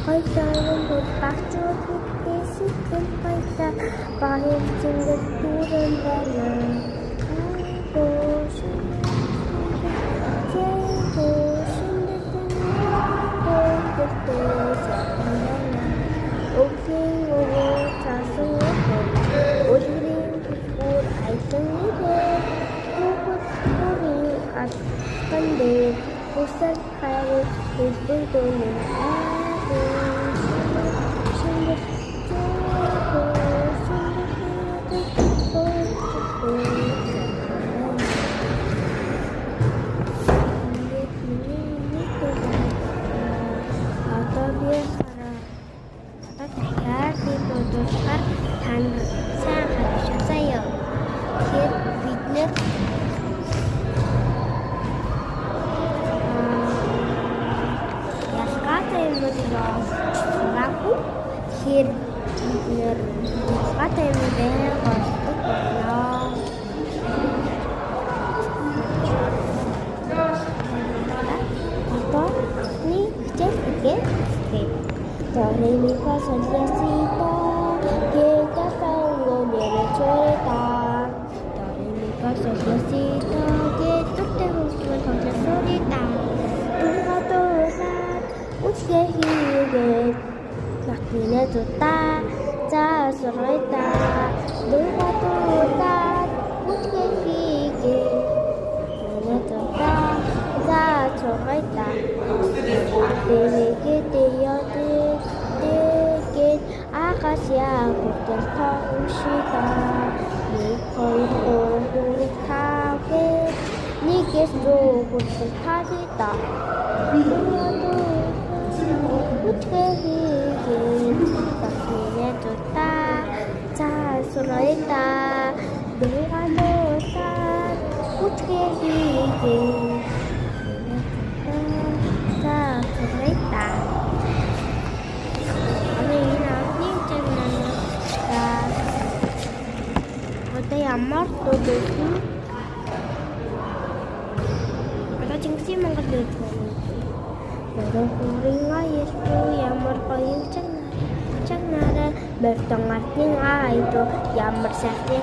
хоёрын бүр багчууд хэсэгэн баялаа баяр зингэр дүүрэн байна. Kande pusat hari hibur dunia aku sungguh diputuskan dan sangat saya benar aku hir bener kata yang bener pasti pernah atau nih cek dari mika saja sita kita tahu mere cerita dari mika saja sita kita terus saja cerita Tuhan Tuhan usia hidup Nakina tuta, ja sorita, dua tuta, uske hige. Nakina tuta, ja sorita. Deke deke, akasya kutel taushita. Nikoi koi kage, nikes do kutel tadita. Dua tuta, uske hige. Nakina tuta, ja sorita, dua tuta, uske hige. Ja sorita. Ямар дүүдсэн одоо Чингисийн Монгол дүүдсэн Өрөөрийн аясгүй ямар гоё чанараа бэртэн артын айдо ямар сайхан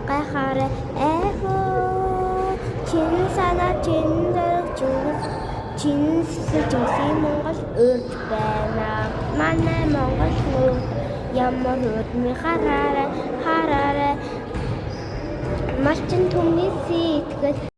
гайхаараа эхөө чин санаа чин Чингисийн Монгол өрж байна манай Монгол ямар өрмө хараараа Марчин түмний сэтгэл